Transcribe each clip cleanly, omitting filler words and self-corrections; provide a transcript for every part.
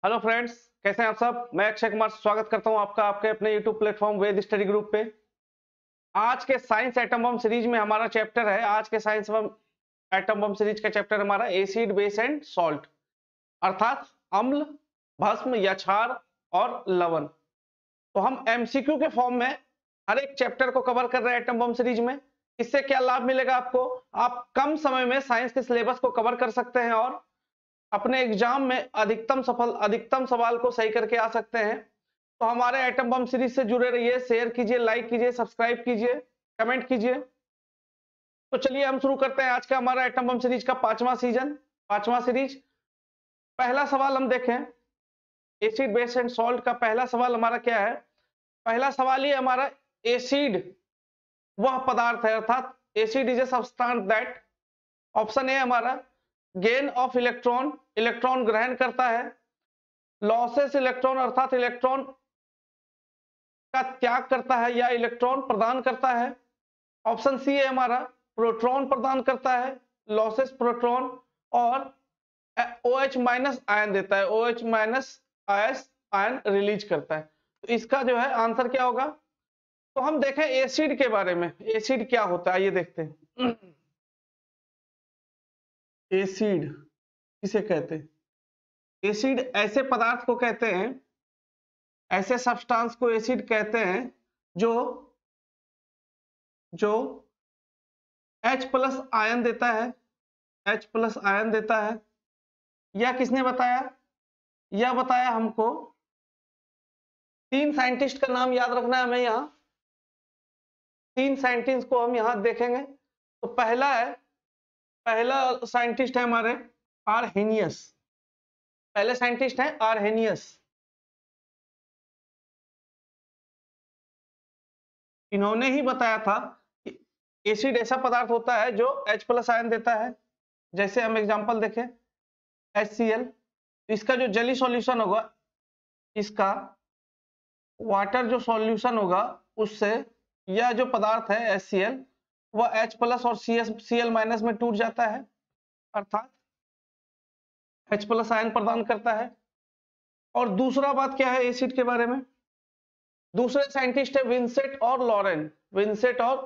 Hello friends, कैसे हैं आप सब। मैं अक्षय कुमार स्वागत करता हूं आपका आपके अपने यूट्यूब प्लेटफॉर्म वेद स्टडी ग्रुप पे। आज के साइंस एटम बम सीरीज में हमारा चैप्टर है। आज के साइंस एटम बम सीरीज का चैप्टर हमारा एसिड बेस एंड सॉल्ट, अर्थात अम्ल, भस्म या क्षार और लवण। तो हम एमसीक्यू के फॉर्म में हर एक चैप्टर को कवर कर रहे हैं एटम बम सीरीज में। इससे क्या लाभ मिलेगा आपको, आप कम समय में साइंस के सिलेबस को कवर कर सकते हैं और अपने एग्जाम में अधिकतम सवाल को सही करके आ सकते हैं। तो हमारे एटम बम सीरीज से जुड़े रहिए, शेयर कीजिए, लाइक कीजिए, सब्सक्राइब कीजिए, कमेंट कीजिए। तो चलिए हम शुरू करते हैं आज का हमारा एटम बम सीरीज का पांचवा सीरीज। पहला सवाल हम देखें, एसिड बेस एंड सॉल्ट का पहला सवाल हमारा क्या है। पहला सवाल ये हमारा, एसिड वह पदार्थ है, अर्थात acid is a substance that, option A हमारा गेन ऑफ इलेक्ट्रॉन, इलेक्ट्रॉन ग्रहण करता है। लॉसेस इलेक्ट्रॉन, अर्थात इलेक्ट्रॉन का त्याग करता है या इलेक्ट्रॉन प्रदान करता है। ऑप्शन सी है हमारा प्रोटॉन प्रदान करता है, लॉसेस प्रोटॉन। और OH माइनस आयन देता है, OH माइनस आयन रिलीज करता है। तो इसका जो है आंसर क्या होगा। तो हम देखें एसिड के बारे में, एसिड क्या होता है ये देखते हैं। एसिड किसे कहते हैं। एसिड ऐसे पदार्थ को कहते हैं, ऐसे सब्सटेंस को एसिड कहते हैं जो जो H प्लस आयन देता है, H प्लस आयन देता है। यह किसने बताया, यह बताया हमको, तीन साइंटिस्ट का नाम याद रखना है हमें। यहाँ तीन साइंटिस्ट को हम यहाँ देखेंगे। तो पहला साइंटिस्ट है हमारे आरहेनियस। पहले साइंटिस्ट है आरहेनियस। इन्होंने ही बताया था कि एसिड ऐसा पदार्थ होता है जो H प्लस आयन देता है। जैसे हम एग्जांपल देखें HCl, इसका जो जली सॉल्यूशन होगा, इसका वाटर जो सॉल्यूशन होगा उससे यह जो पदार्थ है HCl वह H प्लस और Cl माइनस में टूट जाता है, अर्थात H प्लस आयन प्रदान करता है। और दूसरा बात क्या है एसिड के बारे में, दूसरे साइंटिस्ट है विंसेंट और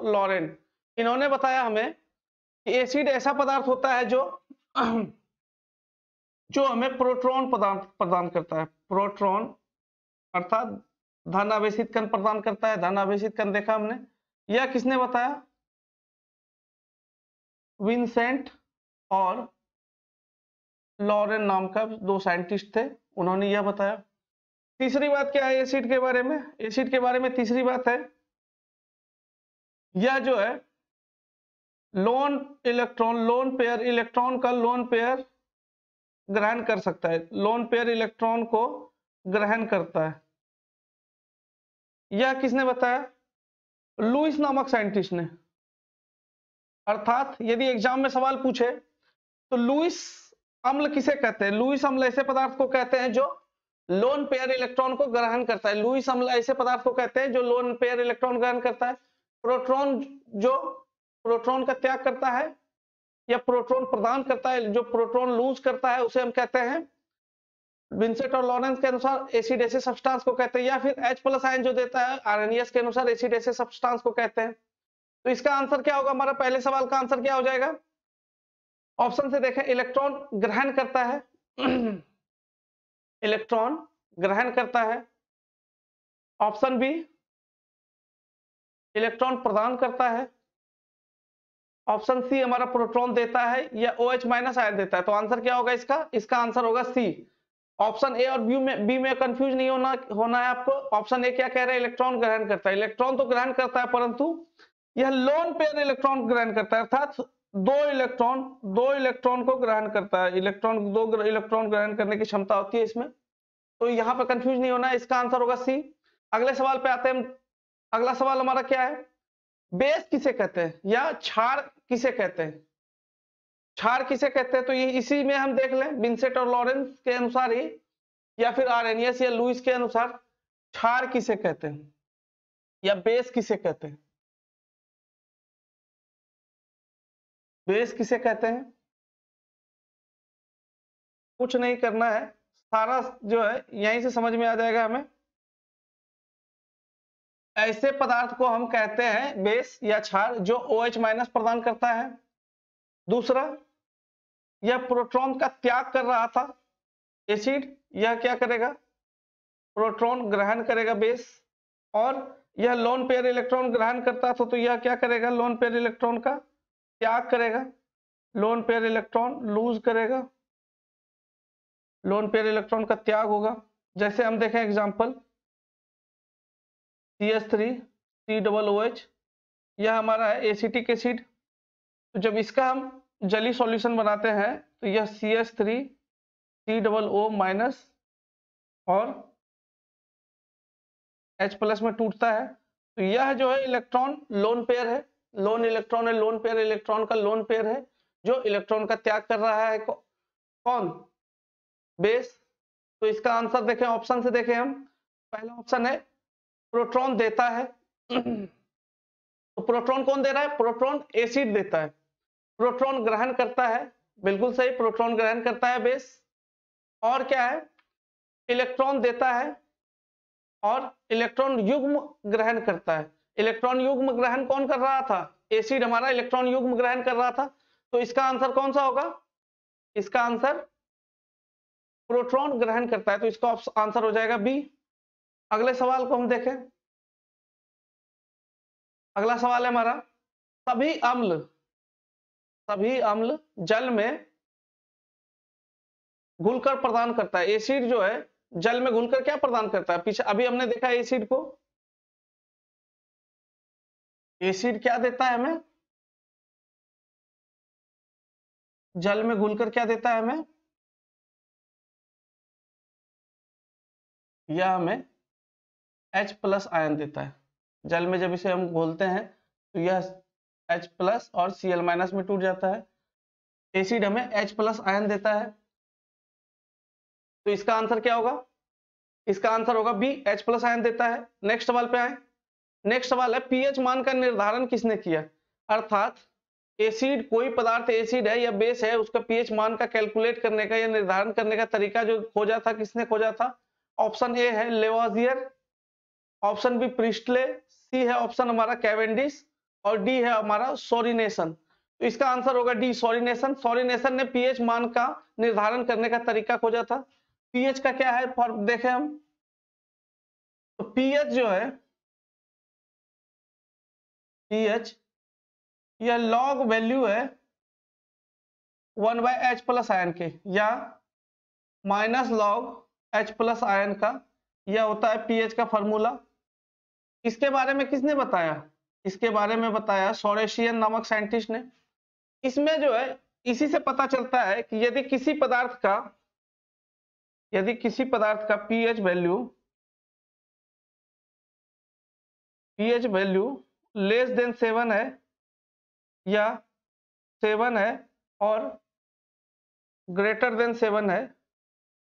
लॉरेन। इन्होंने बताया हमें कि एसिड ऐसा पदार्थ होता है जो हमें प्रोटॉन प्रदान करता है। प्रोटॉन अर्थात धन आवेशित कण प्रदान करता है। धन आवेशित कण देखा हमने, यह किसने बताया, विंसेंट और लॉरेन नाम का दो साइंटिस्ट थे, उन्होंने यह बताया। तीसरी बात क्या है एसिड के बारे में, एसिड के बारे में तीसरी बात है, यह जो है लोन पेयर इलेक्ट्रॉन का लोन पेयर ग्रहण कर सकता है, लोन पेयर इलेक्ट्रॉन को ग्रहण करता है। यह किसने बताया, लुईस नामक साइंटिस्ट ने। अर्थात यदि एग्जाम में सवाल पूछे तो लुईस अम्ल किसे कहते हैं, लुईस अम्ल ऐसे पदार्थ को कहते हैं जो लोन पेयर इलेक्ट्रॉन को ग्रहण करता है। लुईस अम्ल ऐसे पदार्थ को कहते हैं जो लोन पेयर इलेक्ट्रॉन ग्रहण करता है। प्रोटॉन जो प्रोटॉन का त्याग करता है या प्रोटॉन प्रदान करता है, जो प्रोटॉन लूज करता है, उसे हम कहते हैं, विंसेंट और लॉरेंस के अनुसार एसिड ऐसे सब्सटेंस को कहते हैं। या फिर H प्लस आयन जो देता है आरहेनियस के अनुसार एसिड ऐसे सब्सटेंस को कहते हैं। तो इसका आंसर क्या होगा, हमारा पहले सवाल का आंसर क्या हो जाएगा। ऑप्शन से देखें, इलेक्ट्रॉन ग्रहण करता है, इलेक्ट्रॉन ग्रहण करता है। ऑप्शन बी, इलेक्ट्रॉन प्रदान करता है। ऑप्शन सी हमारा प्रोटॉन देता है या OH माइनस आयन देता है। तो आंसर क्या होगा इसका आंसर होगा सी। ऑप्शन ए और बी में कंफ्यूज नहीं होना है आपको। ऑप्शन ए क्या कह रहे हैं, इलेक्ट्रॉन ग्रहण करता है। इलेक्ट्रॉन तो ग्रहण करता है परंतु यह लोन पेयर इलेक्ट्रॉन ग्रहण करता है, अर्थात दो इलेक्ट्रॉन को ग्रहण करता है। दो इलेक्ट्रॉन ग्रहण करने की क्षमता होती है इसमें। तो यहाँ पर कंफ्यूज नहीं होना है, इसका आंसर होगा सी। अगले सवाल पे आते हैं। अगला सवाल हमारा क्या है, बेस किसे कहते हैं या क्षार किसे कहते हैं। क्षार किसे कहते हैं, तो ये इसी में हम देख लें, विंसेंट और लॉरेंस के अनुसार ही या फिर आरहेनियस या लुईस के अनुसार क्षार किसे कहते हैं या बेस किसे कहते हैं। बेस किसे कहते हैं, कुछ नहीं करना है, सारा जो है यहीं से समझ में आ जाएगा हमें। ऐसे पदार्थ को हम कहते हैं बेस या क्षार जो OH माइनस प्रदान करता है। दूसरा, यह प्रोटॉन का त्याग कर रहा था एसिड, यह क्या करेगा, प्रोटॉन ग्रहण करेगा बेस, और यह लोन पेयर इलेक्ट्रॉन ग्रहण करता था तो यह क्या करेगा, लोन पेयर इलेक्ट्रॉन का त्याग करेगा, लोन पेयर इलेक्ट्रॉन लूज करेगा, लोन पेयर इलेक्ट्रॉन का त्याग होगा। जैसे हम देखें एग्जांपल CH3 COOH, यह हमारा है एसिटिक एसिड। तो जब इसका हम जली सॉल्यूशन बनाते हैं तो यह CH3 COO माइनस और H प्लस में टूटता है। तो यह जो है इलेक्ट्रॉन लोन पेयर है, लोन इलेक्ट्रॉन है, लोन पेयर इलेक्ट्रॉन का लोन पेयर है जो इलेक्ट्रॉन का त्याग कर रहा है। कौन, बेस। तो इसका आंसर देखें, ऑप्शन से देखें हम, पहला ऑप्शन है प्रोटॉन देता है। तो प्रोटॉन कौन दे रहा है, प्रोटॉन एसिड देता है। प्रोटॉन ग्रहण करता है, बिल्कुल सही, प्रोटॉन ग्रहण करता है बेस। और क्या है, इलेक्ट्रॉन देता है और इलेक्ट्रॉन युग्म ग्रहण करता है। इलेक्ट्रॉन युग्म ग्रहण कौन कर रहा था, एसिड हमारा इलेक्ट्रॉन युग्म ग्रहण कर रहा था। तो इसका आंसर कौन सा होगा, इसका आंसर प्रोटॉन ग्रहण करता है, तो इसका आंसर हो जाएगा बी। अगले सवाल को हम देखें। अगला सवाल है हमारा, सभी अम्ल जल में घुलकर प्रदान करता है। एसिड जो है जल में घुलकर क्या प्रदान करता है, पीछे अभी हमने देखा एसिड को, एसिड क्या देता है हमें, जल में घुलकर क्या देता है हमें, यह हमें H प्लस आयन देता है। जल में जब इसे हम घोलते हैं तो यह H प्लस और Cl माइनस में टूट जाता है। एसिड हमें H प्लस आयन देता है। तो इसका आंसर क्या होगा, इसका आंसर होगा बी, H प्लस आयन देता है। नेक्स्ट सवाल पे आए। नेक्स्ट सवाल है पीएच मान का निर्धारण किसने किया, अर्थात एसिड, कोई पदार्थ एसिड है या बेस है, उसका पीएच मान का कैलकुलेट करने का या निर्धारण करने का तरीका जो खोजा था, किसने खोजा था। ऑप्शन ए है लेवोजियर, ऑप्शन बी प्रिस्टले, सी है ऑप्शन हमारा कैवेंडिश, और डी है हमारा सोरिनेशन। तो इसका आंसर होगा डी, सोरिनेशन। सोरिनेशन ने पीएच मान का निर्धारण करने का तरीका खोजा था। पीएच का क्या है फॉर्म देखें हम, तो पीएच जो है, पीएच यह लॉग वैल्यू है 1/H प्लस आयन के या minus log H plus ion का, यह होता है पीएच का फॉर्मूला। इसके बारे में किसने बताया, इसके बारे में बताया सोरेशियन नामक साइंटिस्ट ने। इसमें जो है इसी से पता चलता है कि यदि किसी पदार्थ का पीएच वैल्यू लेस देन 7 है या 7 है और ग्रेटर देन 7 है,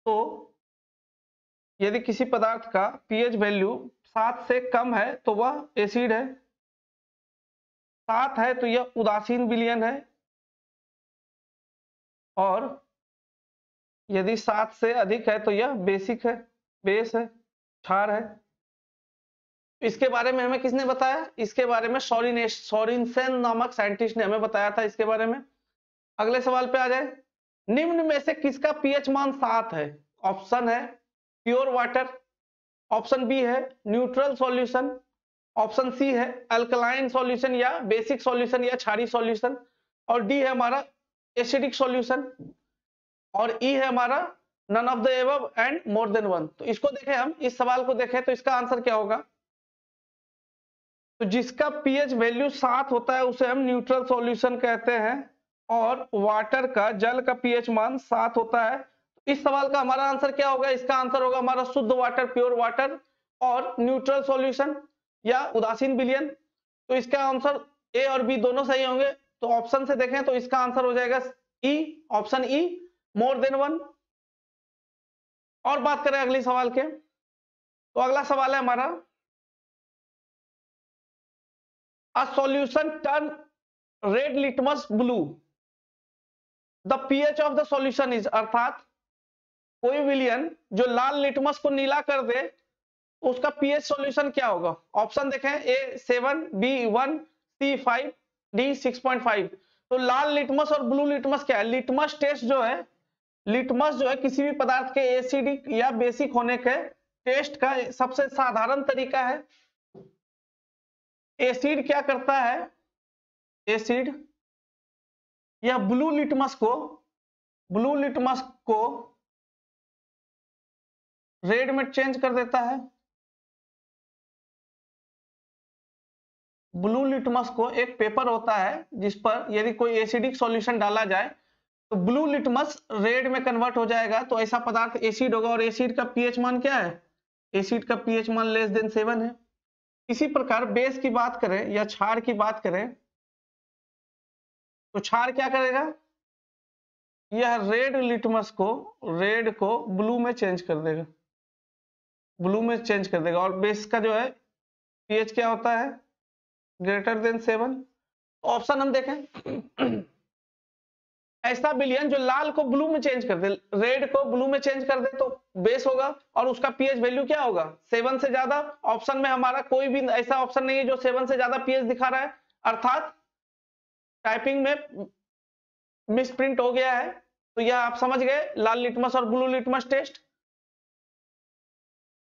तो यदि किसी पदार्थ का पीएच वैल्यू 7 से कम है तो वह एसिड है, 7 है तो यह उदासीन विलयन है, और यदि 7 से अधिक है तो यह बेसिक है, बेस है, क्षार है। इसके बारे में हमें किसने बताया, इसके बारे में सोरेनसेन नामक साइंटिस्ट ने हमें बताया था इसके बारे में। अगले सवाल पे आ जाए। निम्न में से किसका पीएच मान 7 है। ऑप्शन है प्योर वाटर, ऑप्शन बी है न्यूट्रल सॉल्यूशन, ऑप्शन सी है अल्कलाइन सॉल्यूशन या बेसिक सॉल्यूशन या क्षारीय सॉल्यूशन, और डी है हमारा एसिडिक सॉल्यूशन, और ई है हमारा none of the above and more than one. तो इसको देखें हम, इस सवाल को देखें तो इसका आंसर क्या होगा, तो जिसका पीएच वैल्यू 7 होता है उसे हम न्यूट्रल सॉल्यूशन कहते हैं, और वाटर का, जल का पीएच मान 7 होता है। इस सवाल का हमारा आंसर क्या होगा, इसका आंसर होगा हमारा शुद्ध वाटर, प्योर वाटर, और न्यूट्रल सॉल्यूशन या उदासीन विलयन। तो इसका आंसर ए और बी दोनों सही होंगे। तो ऑप्शन से देखें तो इसका आंसर हो जाएगा E, option E, more than one. और बात करें अगले सवाल के, तो अगला सवाल है हमारा, a solution turn red litmus blue, the pH of the solution is, अर्थात कोई विलियन जो लाल लिटमस को नीला कर दे, उसका पीएच सॉल्यूशन क्या होगा? ऑप्शन देखें, ए 7, बी 1, सी 5, डी 6.5। तो लाल लिटमस और ब्लू लिटमस क्या है? लिटमस टेस्ट जो है, लिटमस जो है किसी भी पदार्थ के एसिडिक या बेसिक होने के टेस्ट का सबसे साधारण तरीका है। एसिड क्या करता है? एसिड या ब्लू लिटमस को रेड में चेंज कर देता है। ब्लू लिटमस को, एक पेपर होता है जिस पर यदि कोई एसिडिक सॉल्यूशन डाला जाए तो ब्लू लिटमस रेड में कन्वर्ट हो जाएगा, तो ऐसा पदार्थ एसिड होगा। और एसिड का पीएच मान क्या है? एसिड का पीएच मान लेस देन 7 है। इसी प्रकार बेस की बात करें या क्षार की बात करें तो क्षार क्या करेगा? यह रेड लिटमस को, रेड को ब्लू में चेंज कर देगा, ब्लू में चेंज कर देगा। और बेस का जो है पीएच क्या होता है? Greater than 7। ऑप्शन हम देखें, ऐसा विलियन जो लाल को ब्लू में चेंज कर दे, रेड को ब्लू में चेंज कर दे, तो बेस होगा और उसका पीएच वैल्यू क्या होगा? 7 से ज्यादा। ऑप्शन में हमारा कोई भी ऐसा ऑप्शन नहीं है जो 7 से ज्यादा पीएच दिखा रहा है, अर्थात टाइपिंग में मिसप्रिंट हो गया है। तो यह आप समझ गए, लाल लिटमस और blue litmus test.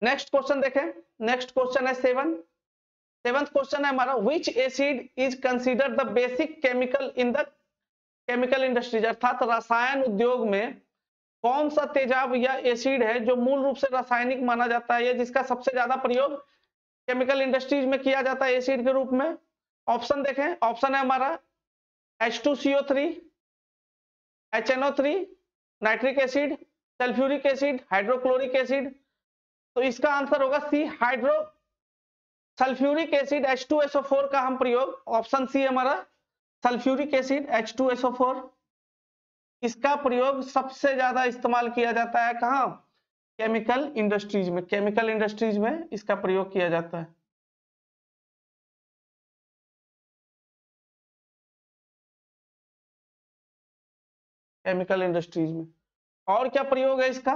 Next question देखें, नेक्स्ट क्वेश्चन है 7th क्वेश्चन है हमारा, which acid is considered the basic chemical in the chemical industries, अर्थात रसायन उद्योग में कौन सा तेजाब या एसिड है जो मूल रूप से रासायनिक माना जाता है या जिसका सबसे ज्यादा प्रयोग केमिकल इंडस्ट्रीज में किया जाता है एसिड के रूप में? ऑप्शन देखें, ऑप्शन है हमारा H2CO3, HNO3, nitric acid, sulphuric acid, hydrochloric acid. तो इसका आंसर होगा सी, हाइड्रो सल्फ्यूरिक एसिड H2SO4 का हम प्रयोग, ऑप्शन सी हमारा सल्फ्यूरिक एसिड H2SO4, इसका प्रयोग सबसे ज्यादा इस्तेमाल किया जाता है कहां? केमिकल इंडस्ट्रीज में, केमिकल इंडस्ट्रीज में इसका प्रयोग किया जाता है। केमिकल इंडस्ट्रीज में और क्या प्रयोग है इसका?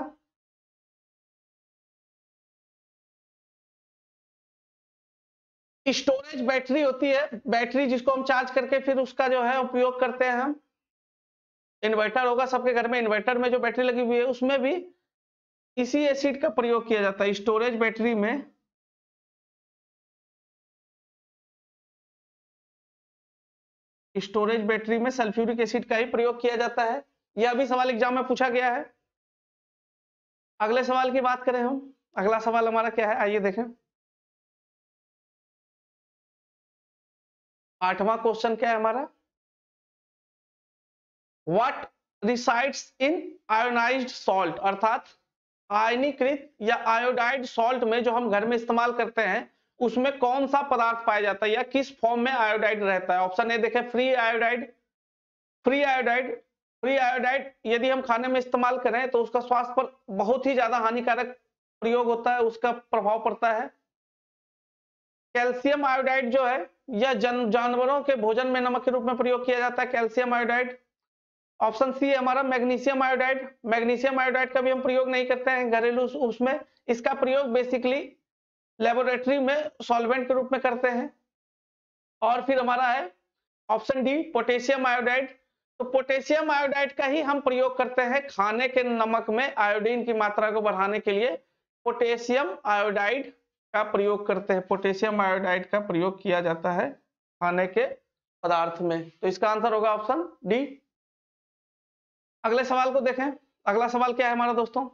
स्टोरेज बैटरी होती है, बैटरी जिसको हम चार्ज करके फिर उसका जो है उपयोग करते हैं हम। इन्वर्टर होगा सबके घर में, इन्वर्टर में जो बैटरी लगी हुई है उसमें भी इसी एसिड का प्रयोग किया जाता है। स्टोरेज बैटरी में सल्फ्यूरिक एसिड का ही प्रयोग किया जाता है। यह भी सवाल एग्जाम में पूछा गया है। अगले सवाल की बात करें हम, अगला सवाल हमारा क्या है, आइए देखें। 8वां क्वेश्चन क्या है हमारा, what resides in ionised salt, अर्थात आयनीकृत या आयोडाइड सॉल्ट में जो हम घर में इस्तेमाल करते हैं उसमें कौन सा पदार्थ पाया जाता है या किस फॉर्म में आयोडाइड रहता है? ऑप्शन ए देखें, free iodide, free iodide, free iodide यदि हम खाने में इस्तेमाल करें तो उसका स्वास्थ्य पर बहुत ही ज्यादा हानिकारक प्रयोग होता है, उसका प्रभाव पड़ता है। कैल्शियम आयोडाइड जो है यह जानवरों के भोजन में नमक के रूप में प्रयोग किया जाता है, कैल्शियम आयोडाइड। ऑप्शन सी है हमारा मैग्नीशियम आयोडाइड, मैग्नीशियम आयोडाइड का भी हम प्रयोग नहीं करते हैं घरेलू उसमें, इसका प्रयोग बेसिकली लेबोरेटरी में सॉल्वेंट के रूप में करते हैं। और फिर हमारा है ऑप्शन डी, पोटेशियम आयोडाइड। तो पोटेशियम आयोडाइड का ही हम प्रयोग करते हैं खाने के नमक में आयोडीन की मात्रा को बढ़ाने के लिए, पोटेशियम आयोडाइड का प्रयोग करते हैं, पोटेशियम आयोडाइड का प्रयोग किया जाता है खाने के पदार्थ में। तो इसका आंसर होगा ऑप्शन डी। अगले सवाल को देखें, अगला सवाल क्या है हमारा दोस्तों,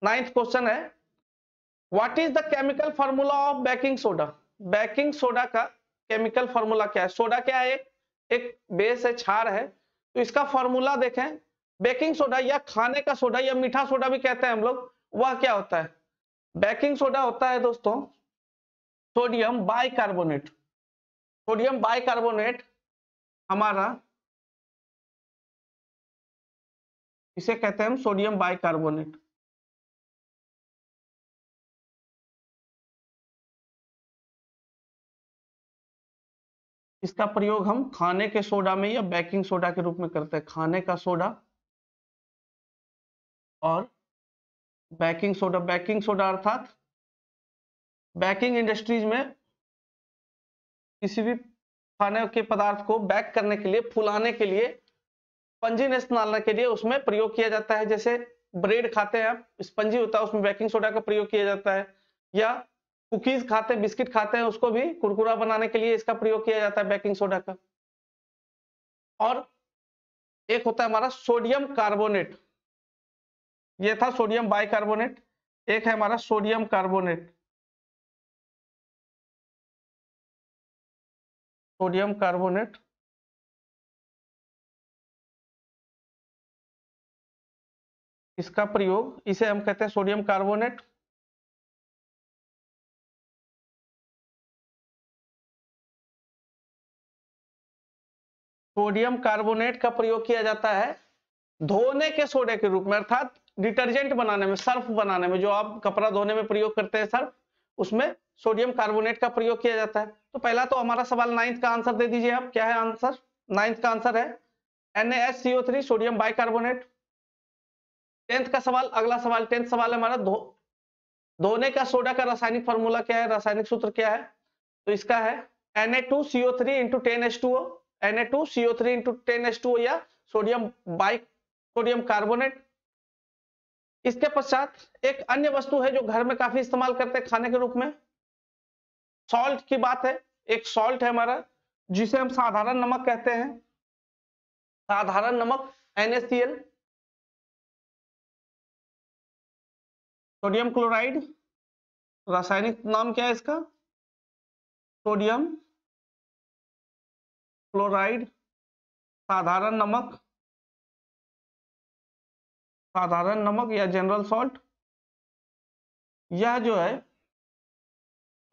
9th क्वेश्चन है, what is the chemical formula of baking soda, baking soda का केमिकल फॉर्मूला क्या है? सोडा क्या है? एक बेस है, क्षार है। तो इसका फॉर्मूला देखें, बेकिंग सोडा या खाने का सोडा या मीठा सोडा भी कहते हैं हम लोग, वह क्या होता है? बेकिंग सोडा होता है दोस्तों सोडियम बाइकार्बोनेट, सोडियम बाइकार्बोनेट हमारा, इसे कहते हैं हम सोडियम बाइकार्बोनेट। इसका प्रयोग हम खाने के सोडा में या बेकिंग सोडा के रूप में करते हैं, खाने का सोडा और बेकिंग सोडा अर्थात बेकिंग इंडस्ट्रीज में किसी भी खाने के पदार्थ को बेक करने के लिए, फुलाने के लिए, स्पंजीनेस डालने के लिए उसमें प्रयोग किया जाता है। जैसे ब्रेड खाते हैं आप, स्पंजी होता है, उसमें बेकिंग सोडा का प्रयोग किया जाता है। या कुकीज खाते हैं, बिस्किट खाते हैं, उसको भी कुरकुरा बनाने के लिए इसका प्रयोग किया जाता है बेकिंग सोडा का। और एक होता है हमारा सोडियम कार्बोनेट, ये था सोडियम बाइकार्बोनेट। एक है हमारा सोडियम कार्बोनेट, सोडियम कार्बोनेट। इसका प्रयोग, इसे हम कहते हैं सोडियम कार्बोनेट। सोडियम कार्बोनेट का प्रयोग किया जाता है धोने के सोडे के रूप में, अर्थात डिटर्जेंट बनाने में, सर्फ बनाने में, जो आप कपड़ा धोने में प्रयोग करते हैं सर्फ, उसमें सोडियम कार्बोनेट का प्रयोग किया जाता है। तो पहला तो हमारा सवाल 9th का आंसर दे दीजिए आप, क्या है आंसर? 9th का आंसर है NaSCO3 सोडियम बाइकार्बोनेट। 10th का सवाल, अगला सवाल 10th सवाल है हमारा, धोने का सोडा का रासायनिक फार्मूला क्या है, रासायनिक सूत्र क्या है? तो इसका है Na2CO3 into 10H2O, Na2CO3 into 10H2O या सोडियम कार्बोनेट। इसके पश्चात एक अन्य वस्तु है जो घर में काफी इस्तेमाल करते हैं खाने के रूप में, सॉल्ट की बात है। एक सॉल्ट है हमारा जिसे हम साधारण नमक कहते हैं, साधारण नमक NaCl। सोडियम क्लोराइड, रासायनिक नाम क्या है इसका? सोडियम क्लोराइड, साधारण नमक, साधारण नमक या जनरल सॉल्ट। यह जो है,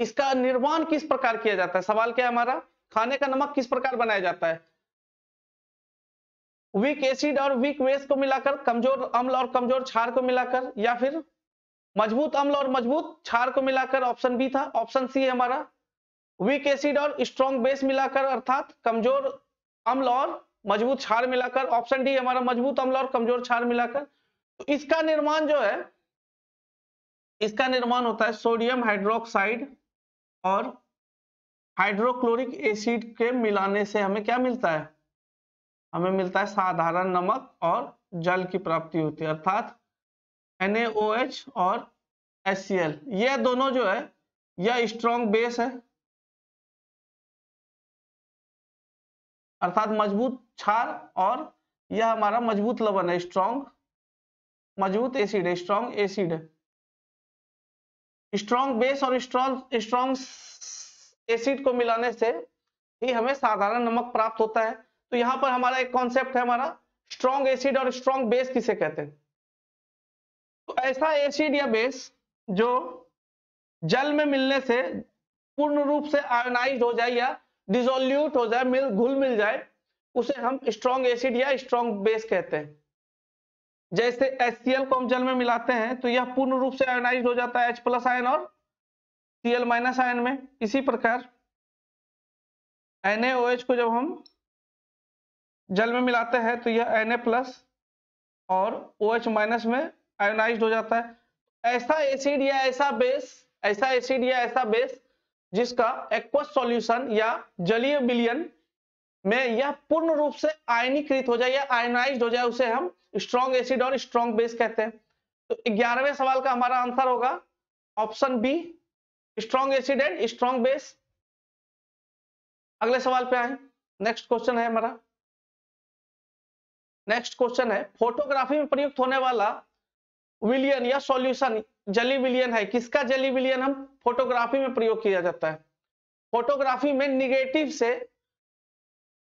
इसका निर्माण किस प्रकार किया जाता है? सवाल क्या है हमारा, खाने का नमक किस प्रकार बनाया जाता है? वीक एसिड और वीक बेस को मिलाकर, कमजोर अम्ल और कमजोर क्षार को मिलाकर, या फिर मजबूत अम्ल और मजबूत क्षार को मिलाकर? ऑप्शन बी था। ऑप्शन सी है हमारा वीक एसिड और स्ट्रॉन्ग बेस मिलाकर, अर्थात कमजोर अम्ल और मजबूत क्षार मिलाकर। ऑप्शन डी हमारा मजबूत अम्ल और कमजोर क्षार मिलाकर। तो इसका निर्माण जो है, इसका निर्माण होता है सोडियम हाइड्रोक्साइड और हाइड्रोक्लोरिक एसिड के मिलाने से हमें क्या मिलता है? हमें मिलता है साधारण नमक और जल की प्राप्ति होती है, अर्थात NaOH और HCl। ये दोनों जो है, यह स्ट्रॉन्ग बेस है, अर्थात मजबूत क्षार, और यह हमारा मजबूत लवण है, स्ट्रॉन्ग, मजबूत एसिड है, स्ट्रॉन्ग एसिड है। स्ट्रॉन्ग बेस और स्ट्रॉन्ग एसिड को मिलाने से ही हमें साधारण नमक प्राप्त होता है। तो यहां पर हमारा एक कॉन्सेप्ट है हमारा, स्ट्रॉन्ग एसिड और स्ट्रॉन्ग बेस किसे कहते हैं? तो ऐसा एसिड या बेस जो जल में मिलने से पूर्ण रूप से आयोनाइज्ड हो जाए या डिसोल्यूट हो जाए, घुल मिल जाए, उसे हम स्ट्रॉन्ग एसिड या स्ट्रॉन्ग बेस कहते हैं। जैसे HCl को हम जल में मिलाते हैं तो यह पूर्ण रूप से आयोनाइज्ड हो जाता है H+ आयन और Cl- आयन में। इसी प्रकार NaOH को जब हम जल में मिलाते हैं तो यह Na+ और OH- में आयोनाइज्ड हो जाता है। ऐसा एसिड या ऐसा बेस, ऐसा एसिड या ऐसा बेस जिसका एक्वस सॉल्यूशन या जलीय विलयन में यह पूर्ण रूप से आयनीकृत हो जाए या आयोनाइज्ड हो जाए, उसे हम स्ट्रॉन्ग एसिड और स्ट्रॉन्ग बेस कहते हैं। तो 11वें सवाल का हमारा आंसर होगा option B, strong acid and strong base. अगले सवाल पे आए, नेक्स्ट क्वेश्चन है हमारा। नेक्स्ट क्वेश्चन है, फोटोग्राफी में प्रयुक्त होने वाला विलयन या सॉल्यूशन जली विलयन है, किसका जली विलयन हम फोटोग्राफी में प्रयोग किया जाता है? फोटोग्राफी में निगेटिव से,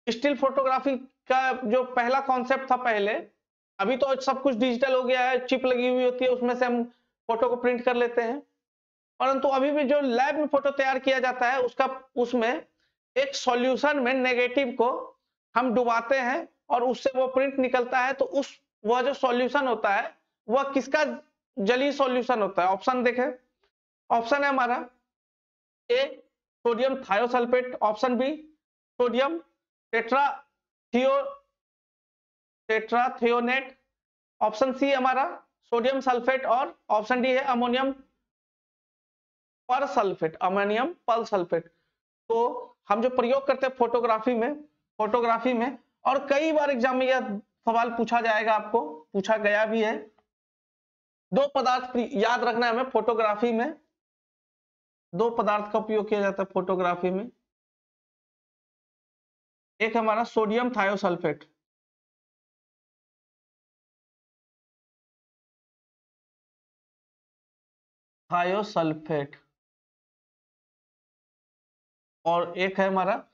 स्टिल फोटोग्राफी का जो पहला कॉन्सेप्ट था पहले, अभी तो सब कुछ डिजिटल हो गया है, चिप लगी हुई होती है, उसमें से हम फोटो को प्रिंट कर लेते हैं, परंतु अभी भी जो लैब में फोटो तैयार किया जाता है उसमें एक सॉल्यूशन में नेगेटिव को हम डुबाते हैं और उससे वो प्रिंट निकलता है। तो वह जो सॉल्यूशन होता है वह किसका जलीय सॉल्यूशन होता है? ऑप्शन देखें, ऑप्शन है हमारा A sodium thiosulphate, option B sodium tetrathionate, option C हमारा सोडियम सल्फेट और ऑप्शन डी है ammonium persulphate, ammonium persulphate. तो हम जो प्रयोग करते हैं फोटोग्राफी में और कई बार एग्जाम में यह सवाल पूछा जाएगा, आपको पूछा गया भी है। दो पदार्थ याद रखना है हमें फोटोग्राफी में, दो पदार्थ का उपयोग किया जाता है फोटोग्राफी में। एक हमारा सोडियम थायोसल्फेट, थायोसल्फेट, और एक है हमारा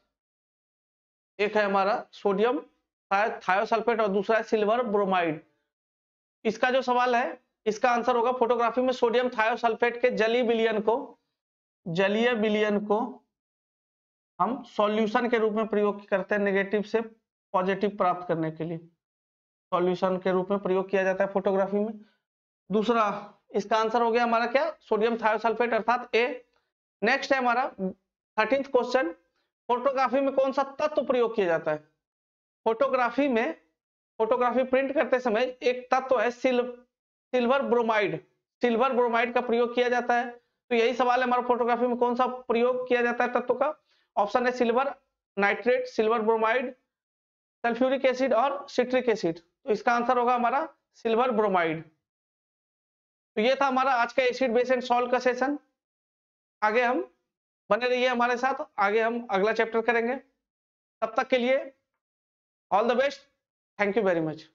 सोडियम थायोसल्फेट और दूसरा है सिल्वर ब्रोमाइड। इसका जो सवाल है इसका आंसर होगा फोटोग्राफी में सोडियम थायोसल्फेट के जलीय विलयन को हम सॉल्यूशन के रूप में प्रयोग करते हैं, नेगेटिव से पॉजिटिव प्राप्त करने के लिए सॉल्यूशन के रूप में प्रयोग किया जाता है फोटोग्राफी में। दूसरा इसका आंसर हो गया हमारा क्या, सोडियम थायोसल्फेट अर्थात ए। नेक्स्ट है हमारा 13th क्वेश्चन, फोटोग्राफी में कौन सा तत्व प्रयोग किया जाता है? फोटोग्राफी प्रिंट करते समय एक तत्व है सिल्वर ब्रोमाइड का प्रयोग किया जाता है। तो यही सवाल है हमारा, फोटोग्राफी में कौन सा प्रयोग किया जाता है तत्व का? ऑप्शन है silver nitrate, silver bromide, sulphuric acid और सिट्रिक एसिड। तो इसका आंसर होगा हमारा सिल्वर ब्रोमाइड। तो ये था हमारा आज का एसिड बेस एंड सॉल्ट का सेशन। आगे हम बने रहिए हमारे साथ, आगे हम अगला चैप्टर करेंगे। तब तक के लिए all the best, thank you very much.